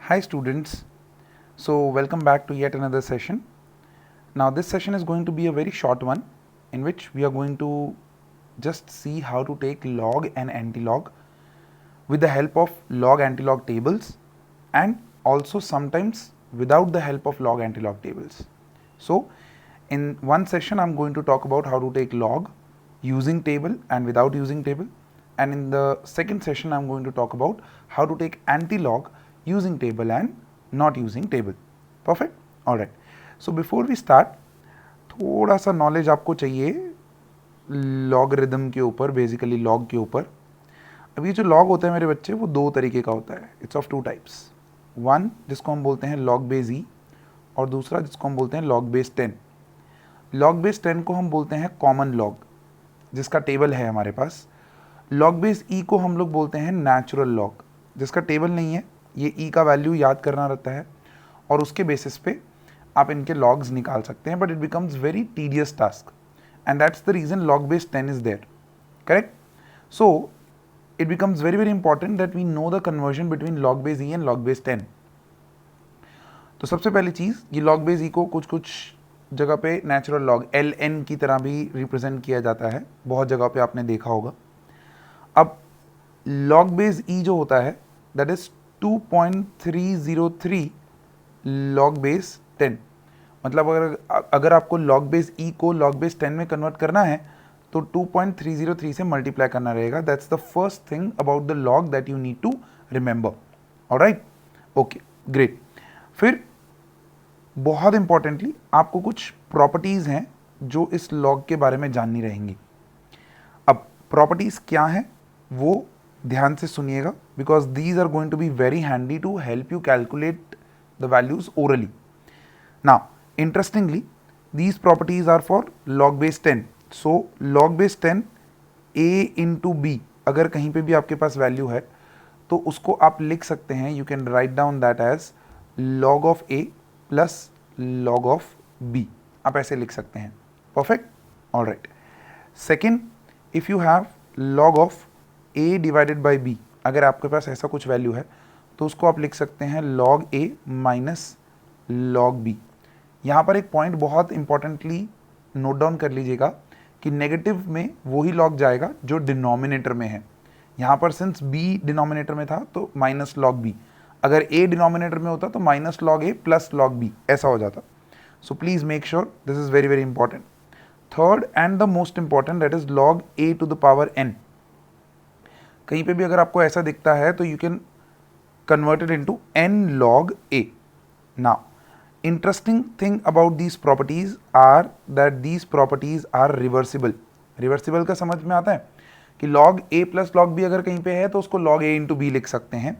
Hi students, so welcome back to yet another session. Now this session is going to be a very short one in which we are going to just see how to take log and antilog with the help of log antilog tables and also sometimes without the help of log antilog tables. So in one session I'm going to talk about how to take log using table and without using table, and in the second session I'm going to talk about how to take antilog using table and not using table. Perfect? Alright. So before we start, थोड़ा सा knowledge आपको चाहिए logarithm के ऊपर, basically log के ऊपर. अब ये जो लॉग होता है मेरे बच्चे, वो दो तरीके का होता है. It's of two types. One जिसको हम बोलते हैं लॉग बेस ई, और दूसरा जिसको हम बोलते हैं लॉग बेस 10. लॉग बेस 10 को हम बोलते हैं कॉमन लॉग, जिसका टेबल है हमारे पास. लॉग बेस ई को हम लोग बोलते हैं नेचुरल लॉग, जिसका टेबल नहीं है. ये ई का वैल्यू याद करना रहता है और उसके बेसिस पे आप इनके लॉग्स निकाल सकते हैं, but it becomes very tedious task, and that's the reason log base 10 is there. Correct? So it becomes very important that we know the conversion between log base e and log base 10. तो सबसे पहली चीज़, ये log base e को कुछ कुछ जगह पे natural log ln की तरह भी रिप्रेजेंट किया जाता है, बहुत जगह पे आपने देखा होगा. अब log base e जो होता है that is 2.303 log base 10. मतलब अगर आपको log base e को log base 10 में कन्वर्ट करना है तो 2.303 से मल्टीप्लाई करना रहेगा. That's the first thing about the log that you need to remember. Alright, okay, great. फिर बहुत इंपॉर्टेंटली आपको कुछ प्रॉपर्टीज हैं जो इस लॉग के बारे में जाननी रहेंगी. अब प्रॉपर्टीज क्या हैं वो ध्यान से सुनिएगा, because these are going to be very handy to help you calculate the values orally. Now interestingly these properties are for log base 10. So log base 10 a into b, अगर कहीं पे भी आपके पास वैल्यू है तो उसको आप लिख सकते हैं, you can write down that as log of a plus log of b. आप ऐसे लिख सकते हैं. Perfect? Alright. Second, if you have log of a divided by b, अगर आपके पास ऐसा कुछ वैल्यू है तो उसको आप लिख सकते हैं log a minus log b. यहाँ पर एक पॉइंट बहुत इंपॉर्टेंटली नोट डाउन कर लीजिएगा कि नेगेटिव में वही लॉग जाएगा जो डिनोमिनेटर में है. यहाँ पर सिंस b डिनोमिनेटर में था तो माइनस लॉग b, अगर a डिनोमिनेटर में होता तो minus log a plus log b ऐसा हो जाता. So please make sure this is very important. Third and the most important, that is log a to the power n. कहीं पे भी अगर आपको ऐसा दिखता है तो you can convert it into n log a. Now interesting thing about these properties are that these properties are reversible. Reversible का समझ में आता है कि log a plus log b अगर कहीं पे है तो उसको log a इंटू बी लिख सकते हैं.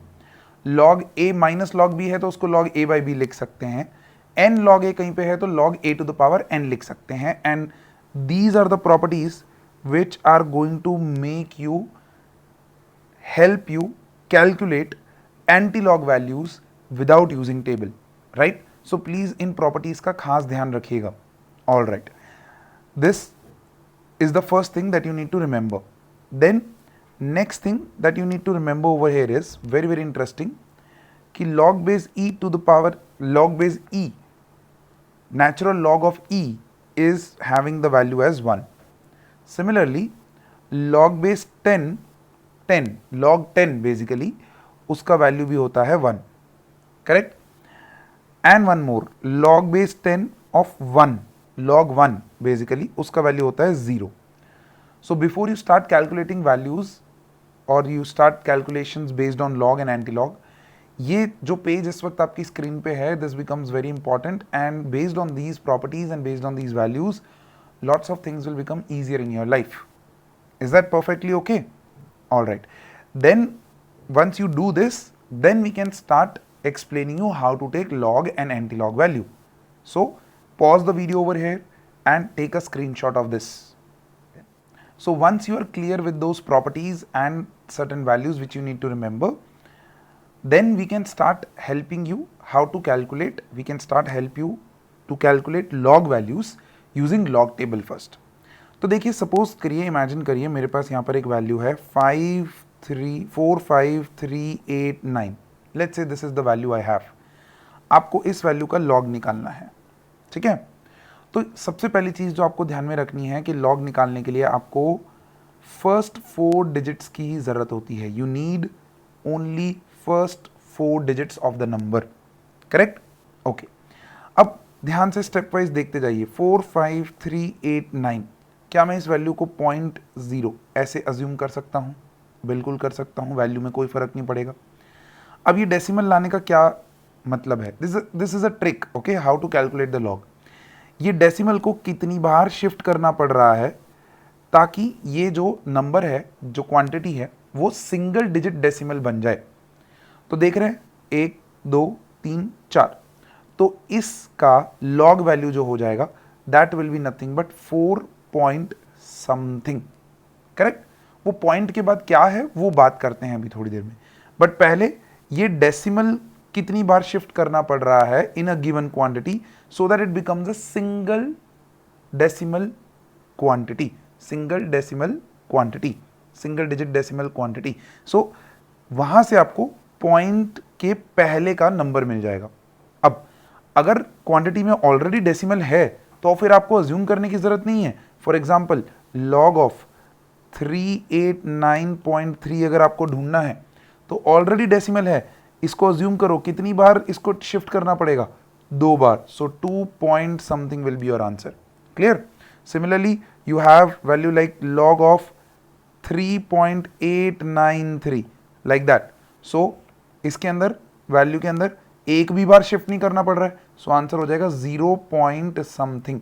log a minus log b है तो उसको log a बाई बी लिख सकते हैं. n log a कहीं पे है तो log a to the power n लिख सकते हैं. And these are the properties which are going to make you help you calculate anti-log values without using table, right? So please इन properties का खास ध्यान रखिएगा. All right, this is the first thing that you need to remember. Then next thing that you need to remember over here is very interesting कि log base e to the power log base e, natural log of e is having the value as 1. Similarly log base 10 log 10 basically उसका value भी होता है 1. Correct? And one more, log base 10 of 1, log 1 basically उसका value होता है 0. So before you start calculating values or you start calculations based on log and anti log, ये जो page इस वक्त आपकी स्क्रीन पे है, this becomes very important, and based on these properties and based on these values lots of things will become easier in your life. Is that perfectly okay? All right. Then once you do this, then we can start explaining you how to take log and anti-log value. So pause the video over here and take a screenshot of this. So once you are clear with those properties and certain values which you need to remember, then we can start helping you how to calculate, we can start help you to calculate log values using log table first. तो देखिए, suppose करिए, imagine करिए मेरे पास यहाँ पर एक value है 45389. Let's say this is the value I have, आपको इस वैल्यू का लॉग निकालना है, ठीक है। तो सबसे पहली चीज जो आपको ध्यान में रखनी है कि लॉग निकालने के लिए आपको फर्स्ट 4 डिजिट्स की ही जरूरत होती है। You need only first 4 digits of the number, correct, okay. अब ध्यान से स्टेप वाइज देखते जाइए। 4 5 3 8 9, क्या मैं इस वैल्यू को 0.0 ऐसे अज्यूम कर सकता हूं? बिल्कुल कर सकता हूं, वैल्यू में कोई फर्क नहीं पड़ेगा। अब ये डेसिमल लाने का क्या मतलब है? This is a trick, okay, how to calculate the log. ये डेसिमल को कितनी बार शिफ्ट करना पड़ रहा है ताकि ये जो नंबर है, जो क्वांटिटी है, वो सिंगल डिजिट डेसिमल बन जाए। तो देख रहे हैं 1 2 3 4, तो इसका लॉग वैल्यू जो हो जाएगा that will be nothing but 4 point something, correct. वो पॉइंट के बाद क्या है वो बात करते हैं अभी थोड़ी देर में, बट पहले ये डेसिमल कितनी बार शिफ्ट करना पड़ रहा है in a given quantity so that it becomes a single decimal quantity, single decimal quantity, single digit decimal quantity. So वहां से आपको पॉइंट के पहले का नंबर मिल जाएगा। अब अगर क्वांटिटी में ऑलरेडी डेसिमल है तो फिर आपको अज्यूम करने की जरूरत नहीं है। फॉर एग्जांपल लॉग ऑफ 389.3 अगर आपको ढूंढना है तो ऑलरेडी डेसिमल है, इसको अज्यूम करो कितनी बार इसको शिफ्ट करना पड़ेगा? 2 बार। सो 2 point something will be your answer, clear. Similarly you have value like log of 3.893 like that. so इसके अंदर वैल्यू के अंदर एक भी बार शिफ्ट नहीं करना पड़ रहा है, सो आंसर हो जाएगा 0 पॉइंट समथिंग।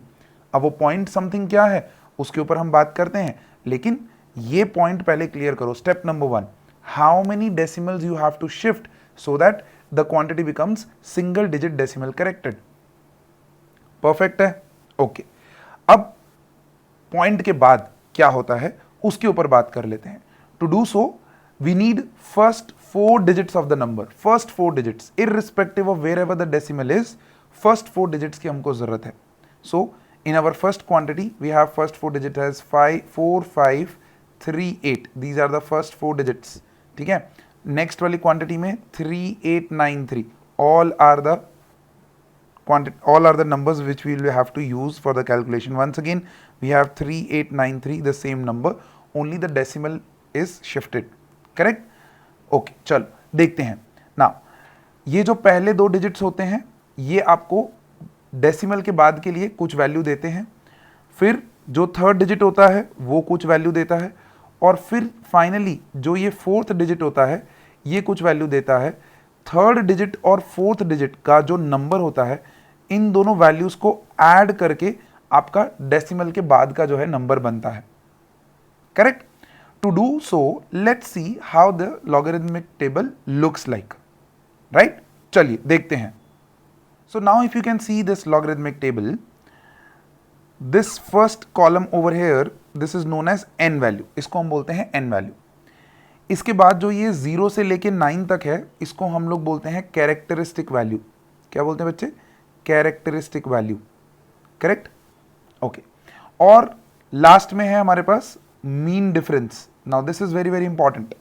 अब वो पॉइंट समथिंग क्या है उसके ऊपर हम बात करते हैं, लेकिन ये पॉइंट पहले क्लियर करो। Step number 1, how many decimals you have to shift so that the quantity becomes single digit decimal corrected. Perfect है, ओके। अब पॉइंट के बाद क्या होता है उसके ऊपर बात कर लेते हैं। To do so we need first 4 digits of the number, first 4 digits irrespective of wherever the decimal is, first 4 digits की हमको जरूरत है। So in our first quantity we have first 4 digit as 4 5 3 8, these are the first 4 digits, ठीक है। Next वाली quantity में 3893, all are the numbers which we will have to use for the calculation. Once again we have 3893, the same number, only the decimal is shifted, correct, okay। चलो देखते हैं now, ये जो पहले 2 डिजिट्स होते हैं ये आपको डेसिमल के बाद के लिए कुछ वैल्यू देते हैं, फिर जो थर्ड डिजिट होता है वो कुछ वैल्यू देता है, और फिर फाइनली जो ये फोर्थ डिजिट होता है ये कुछ वैल्यू देता है। थर्ड डिजिट और फोर्थ डिजिट का जो नंबर होता है इन दोनों वैल्यूज को ऐड करके आपका डेसिमल के बाद का जो है नंबर बनता है, correct. To do so let's see how the logarithmic table looks like, right. चलिए देखते हैं। So now if you can see this logarithmic table, this first column over here, this is known as n value, इसको हम बोलते हैं N value. इसके बाद जो ये 0 से लेके 9 तक है इसको हम लोग बोलते हैं कैरेक्टरिस्टिक वैल्यू। क्या बोलते हैं बच्चे? Characteristic value, correct, okay. और लास्ट में है हमारे पास mean difference. Now this is very very important.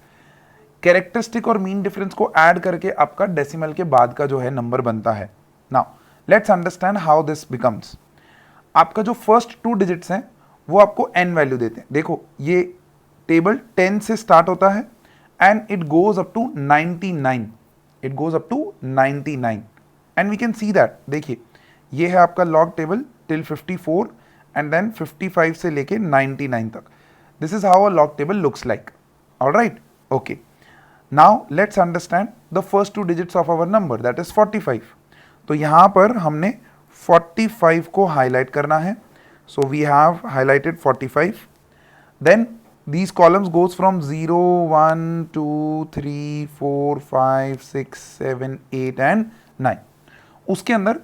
Characteristic और मीन डिफरेंस को ऐड करके आपका डेसिमल के बाद का जो है नंबर बनता है। Now let's understand how this becomes. आपका जो फर्स्ट 2 डिजिट्स हैं वो आपको एन वैल्यू देते हैं। देखो ये टेबल 10 से स्टार्ट होता है and it goes up to 99, it goes up to 99 and we can see that. देखिए ये है आपका log table till 54 and then 55 से लेके 99 तक। This is how a log table looks like, alright, okay. Now let's understand the first 2 digits of our number, that is 45। तो यहां पर हमने 45 को हाईलाइट करना है, so we have highlighted 45। Then these columns goes from 0 1 2 3 4 5 6 7 8 and 9। उसके अंदर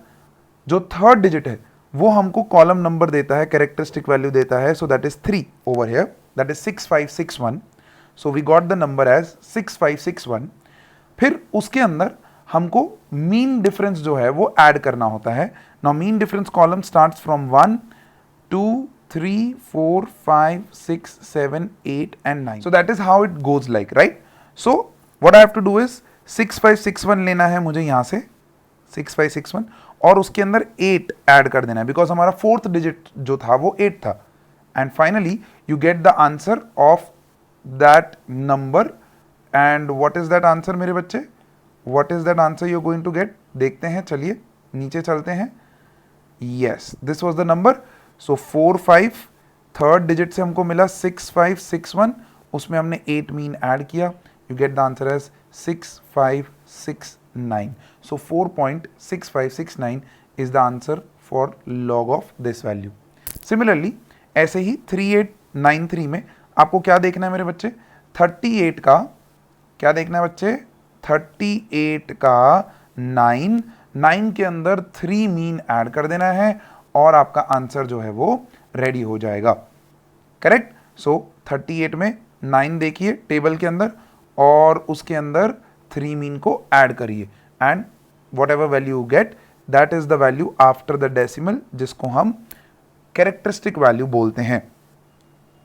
जो थर्ड डिजिट है वो हमको कॉलम नंबर देता है, कैरेक्टरिस्टिक वैल्यू देता है, so that is 3 over here, that is 6561। So we got the number as 6561। फिर उसके अंदर हमको मीन डिफरेंस जो है वो ऐड करना होता है। Now mean difference column starts from 1 2 3 4 5 6 7 8 and 9, so that is how it goes like, right? So what I have to do is 6561 लेना है मुझे यहाँ से 6561 और उसके अंदर 8 ऐड कर देना है बिकॉज हमारा फोर्थ डिजिट जो था वो 8 था and finally you get the answer of that number and what is that answer मेरे बच्चे, what is that answer you are going to get, देखते हैं, चलिए नीचे चलते हैं। Yes, this was the number. So 45 third digit से हमको मिला 6561, उसमें हमने 8 मीन ऐड किया, you get the answer as 6569। सो 4.6569 is the answer for log of this value. Similarly ऐसे ही 3893 में आपको क्या देखना है मेरे बच्चे, 38 का क्या देखना है बच्चे, 38 का 9 के अंदर 3 मीन ऐड कर देना है और आपका आंसर जो है वो रेडी हो जाएगा। करेक्ट। सो 38 में 9 देखिए टेबल के अंदर और उसके अंदर 3 मीन को ऐड करिए and what ever value you get that is the value after the decimal, जिसको हम कैरेक्टरिस्टिक वैल्यू बोलते हैं।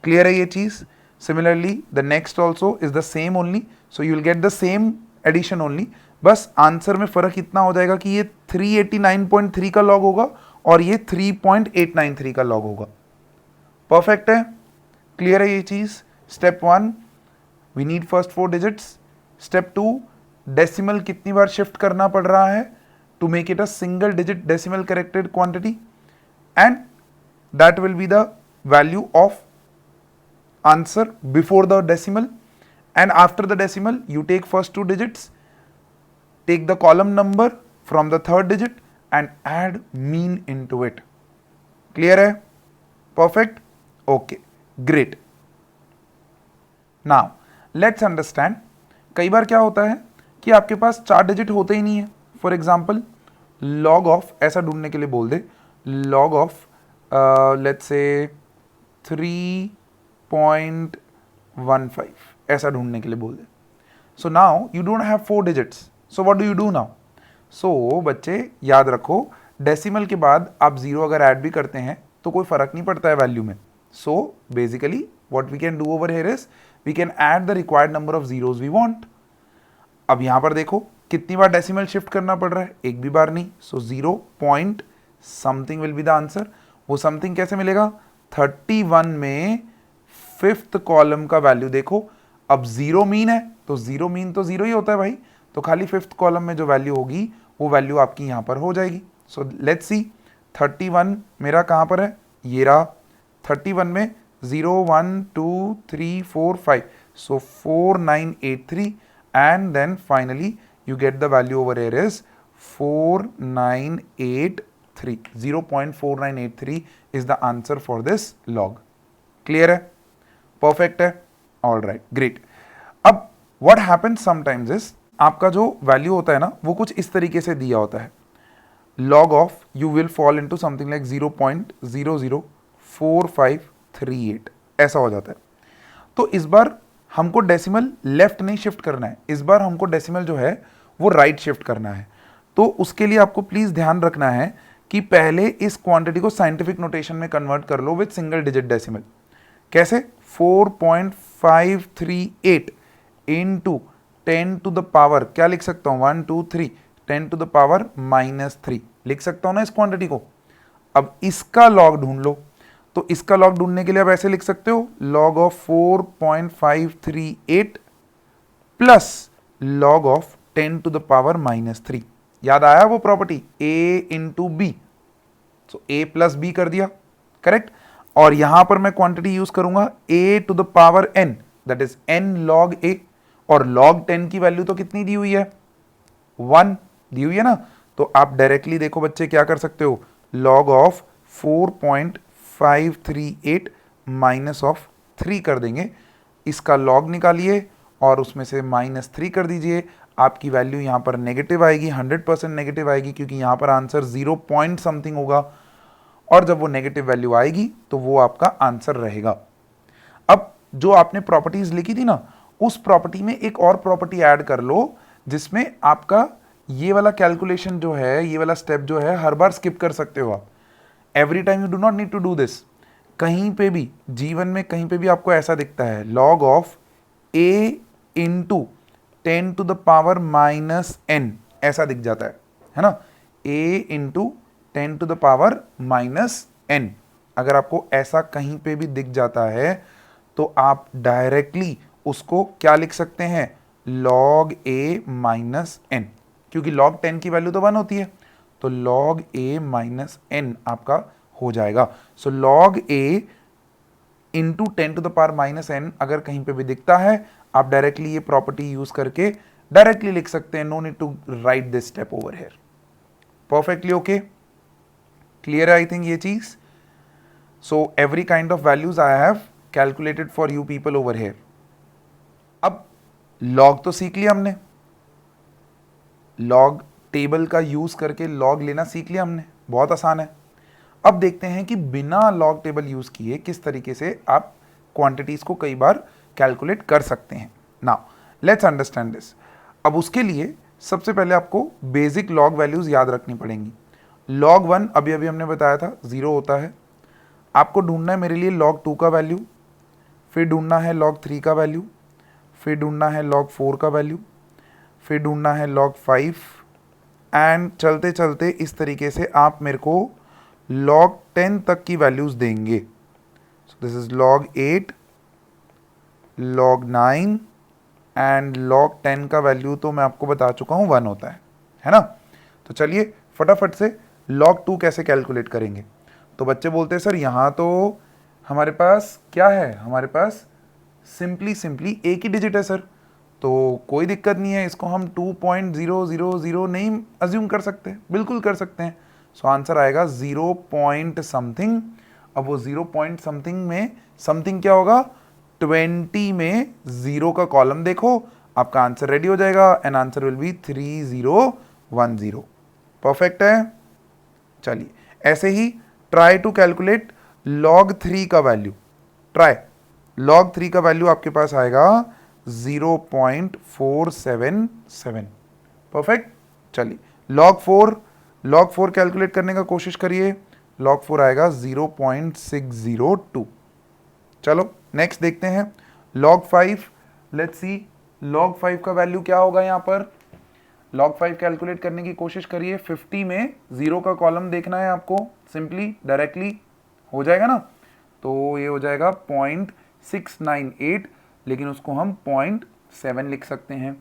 क्लियर है ये चीज। Similarly the next also is the same only, so you will get the same addition only, बस answer में फर्क इतना हो जाएगा कि ये 389.3 का लॉग होगा और ये 3.893 का लॉग होगा। परफेक्ट है, क्लियर है ये चीज। Step 1 we need first 4 digits. Step 2 decimal कितनी बार शिफ्ट करना पड़ रहा है to make it a single digit decimal corrected quantity and that will be the value of answer before the decimal and after the decimal you take first 2 digits, take the column number from the third digit and add mean into it. Clear hai? Perfect. Okay, great. Now let's understand, कई बार क्या होता है कि आपके पास 4 digit होते ही नहीं है। For example log of ऐसा ढूंढने के लिए बोल दे log of let's say 3.15 ऐसा ढूंढने के लिए बोल दे। So now you don't have 4 digits, so what do you do now. So बच्चे याद रखो डेसिमल के बाद आप 0 अगर ऐड भी करते हैं तो कोई फर्क नहीं पड़ता है वैल्यू में। So basically what we can do over here is we can add the required number of zeros we want. अब यहां पर देखो कितनी बार डेसिमल शिफ्ट करना पड़ रहा है, एक भी बार नहीं। सो 0 point something will be the answer. वो समथिंग कैसे मिलेगा, 31 में 5th कॉलम का वैल्यू देखो। अब 0 मीन है तो 0 मीन तो 0 ही होता है भाई, तो खाली 5th कॉलम में जो वैल्यू होगी वो वैल्यू आपकी यहां पर हो जाएगी। सो लेट्स सी 31 मेरा कहां पर है, ये रहा। 31 में 0 1 2 3 4 5, सो 4983 and then finally you get the value over here is 4983. 0.4983 is the answer for this log. Clear है, परफेक्ट है, ऑल राइट, ग्रेट। अब what happens sometimes is आपका जो वैल्यू होता है ना वो कुछ इस तरीके से दिया होता है, log of you will fall into something like 0.004538 ऐसा हो जाता है। तो इस बार हमको डेसिमल लेफ्ट नहीं शिफ्ट करना है, इस बार हमको डेसिमल जो है वो राइट शिफ्ट करना है। तो उसके लिए आपको प्लीज ध्यान रखना है कि पहले इस क्वांटिटी को साइंटिफिक नोटेशन में कन्वर्ट कर लो विद सिंगल डिजिट डेसिमल। कैसे, 4.538 इनटू 10 टू द पावर, क्या लिख सकता हूं, 1 2 3 10 टू द पावर -3 लिख सकता हूं ना इस क्वांटिटी को। अब इसका लॉग ढूंढ लो, तो इसका लॉग ढूंढने के लिए आप ऐसे लिख सकते हो log of 4.538 plus log of 10 to the power -3। याद आया वो property a into b, so a plus b कर दिया, करेक्ट। और यहां पर मैं क्वांटिटी यूज करूंगा a to the power n, that is n log a, और log 10 की वैल्यू तो कितनी दी हुई है, 1 दी हुई है ना। तो आप डायरेक्टली देखो बच्चे क्या कर सकते हो, log of 4.538 माइनस ऑफ 3 कर देंगे, इसका लॉग निकालिए और उसमें से -3 कर दीजिए। आपकी वैल्यू यहाँ पर नेगेटिव आएगी, 100% नेगेटिव आएगी, क्योंकि यहाँ पर आंसर 0 पॉइंट समथिंग होगा, और जब वो नेगेटिव वैल्यू आएगी तो वो आपका आंसर रहेगा। अब जो आपने प्रॉपर्टीज लिखी थी ना, उस प्रॉपर्टी में एक और प्रॉपर्टी ऐड कर लो जिसमें आपका ये वाला कैलकुलेशन जो है, ये वाला स्टेप जो है, हर बार स्किप कर सकते हो आप। Every time you do not need to do this. कहीं पे भी जीवन में कहीं पे भी आपको ऐसा दिखता है log of a into 10 to the power minus n ऐसा दिख जाता है ना, a into 10 to the power minus n। अगर आपको ऐसा कहीं पे भी दिख जाता है तो आप डायरेक्टली उसको क्या लिख सकते हैं, log a माइनस n, क्योंकि log 10 की वैल्यू तो 1 होती है, तो log a माइनस n आपका हो जाएगा। So log a into 10 to the power minus n अगर कहीं पे भी दिखता है, आप डायरेक्टली ये प्रॉपर्टी यूज करके डायरेक्टली लिख सकते हैं, no need to write this step over here. Perfectly okay, clear है आई थिंक ये चीज। So every kind of values I have calculated for you people over here. अब लॉग तो सीख लिया हमने, लॉग टेबल का यूज करके लॉग लेना सीख लिया हमने, बहुत आसान है। अब देखते हैं कि बिना लॉग टेबल यूज किए किस तरीके से आप क्वांटिटीज को कई बार कैलकुलेट कर सकते हैं। Now let's understand this. अब उसके लिए सबसे पहले आपको बेसिक लॉग वैल्यूज याद रखनी पड़ेंगी। log 1 अभी अभी हमने बताया था 0 होता है। आपको ढूंढना है मेरे लिए log 2 का वैल्यू, फिर ढूंढना है log 3 का वैल्यू, फिर ढूंढना है log 4 का वैल्यू, फिर ढूंढना है log 5, एंड चलते चलते इस तरीके से आप मेरे को log 10 तक की वैल्यूज देंगे। सो this is log 8, log 9 and log 10 का वैल्यू तो मैं आपको बता चुका हूं 1 होता है ना। तो चलिए फटाफट से log 2 कैसे कैलकुलेट करेंगे। तो बच्चे बोलते हैं सर यहाँ तो हमारे पास क्या है, हमारे पास सिंपली एक ही डिजिट है सर, तो कोई दिक्कत नहीं है, इसको हम 2.000 नहीं अज्यूम कर सकते, बिल्कुल कर सकते हैं। सो आंसर आएगा 0 पॉइंट समथिंग। अब वो 0 पॉइंट समथिंग में समथिंग क्या होगा, 20 में 0 का कॉलम देखो, आपका आंसर रेडी हो जाएगा and answer will be 3010। Perfect है। चलिए ऐसे ही ट्राई टू कैलकुलेट log 3 का वैल्यू। ट्राई log 3 का वैल्यू आपके पास आएगा 0.477। परफेक्ट। चलिए log 4 कैलकुलेट करने का कोशिश करिए, log 4 आएगा 0.602। चलो नेक्स्ट देखते हैं log 5। लेट्स सी log 5 का वैल्यू क्या होगा यहाँ पर। log 5 कैलकुलेट करने की कोशिश करिए, 50 में 0 का कॉलम देखना है आपको, सिंपली डायरेक्टली हो जाएगा ना, तो ये हो जाएगा 0.698, लेकिन उसको हम 0.7 लिख सकते हैं।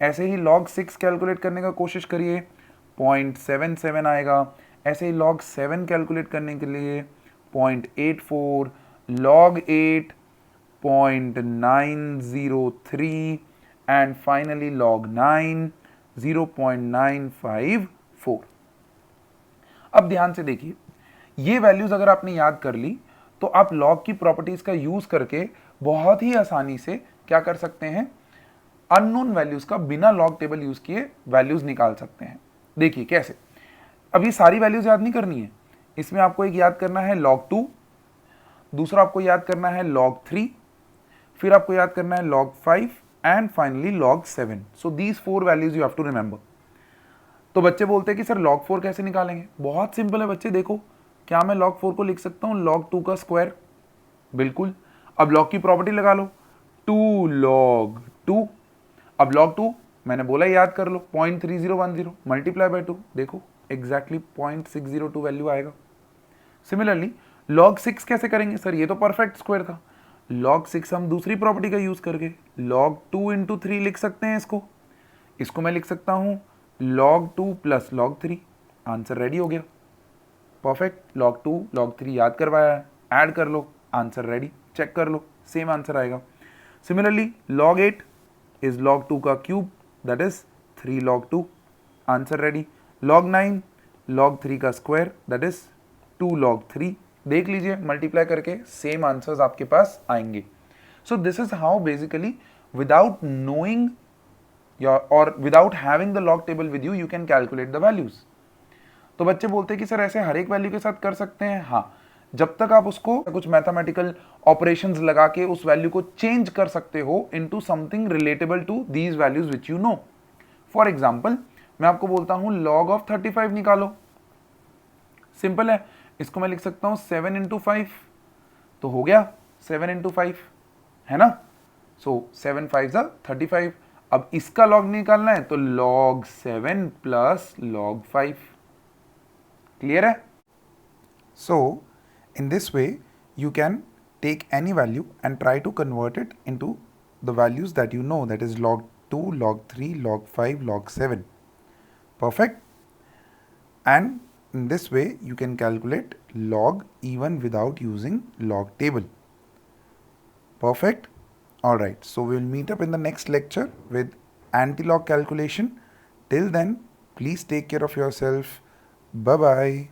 ऐसे ही log 6 कैलकुलेट करने का कोशिश करिए, 0.77 आएगा। ऐसे ही log 7 कैलकुलेट करने के लिए 0.84, log 8 0.903 एंड फाइनली log 9 0.954। अब ध्यान से देखिए, ये वैल्यूज अगर आपने याद कर ली तो आप log की प्रॉपर्टीज का यूज करके बहुत ही आसानी से क्या कर सकते हैं, अननोन वैल्यूज का बिना log टेबल यूज किए वैल्यूज निकाल सकते हैं। देखिए कैसे। अब ये सारी वैल्यूज याद नहीं करनी है, इसमें आपको एक याद करना है log 2, दूसरा आपको याद करना है log 3, फिर आपको याद करना है log 5 and finally log 7। So these 4 values you have to remember. तो बच्चे बोलते हैं कि सर log 4 कैसे निकालेंगे। बहुत सिंपल है बच्चे, देखो क्या मैं log 4 को लिख सकता हूं log 2 का स्क्वायर, बिल्कुल। अब log की प्रॉपर्टी लगा लो, 2 log 2। अब log 2 मैंने बोला याद कर लो, 0.3010 मल्टीप्लाई बाय 2, देखो एग्जैक्टली 0.602 वैल्यू आएगा। सिमिलरली log 6 कैसे करेंगे सर, ये तो परफेक्ट स्क्वायर था। log 6 हम दूसरी प्रॉपर्टी का यूज करके log 2 इंटू 3 लिख सकते हैं इसको मैं लिख सकता हूं log 2 plus log 3। Answer ready हो गया, परफेक्ट। log 2 log 3 याद करवाया है, ऐड कर लो, आंसर रेडी, चेक कर लो, सेम आंसर आएगा। सिमिलरली log 8 इज log 2 का cube, that is 3 log 2, answer ready. log 9 log 3 का स्क्वायर, दैट इज 2 log 3। देख लीजिए मल्टीप्लाई करके सेम आंसर्स आपके पास आएंगे। So this is how basically without knowing और without having the log table with you, you can calculate the values. तो बच्चे बोलते हैं कि सर ऐसे हर एक वैल्यू के साथ कर सकते हैं। हाँ, जब तक आप उसको कुछ मैथमेटिकल ऑपरेशंस लगा के उस वैल्यू को चेंज कर सकते हो into something relatable to these values which you know. For example मैं आपको बोलता हूं log ऑफ 35 निकालो, सिंपल है, इसको मैं लिख सकता हूं 7 इंटू 5, तो हो गया 7 इंटू 5, है ना। सो 7 5 35। अब इसका log निकालना है तो log 7 प्लस log 5. क्लियर है? So in this way you can take any value and try to convert it into the values that you know, that is log 2, log 3, log 5, log 7. Perfect. And in this way you can calculate log even without using log table. Perfect. Alright, so we will meet up in the next lecture with anti-log calculation. Till then, please take care of yourself. Bye bye.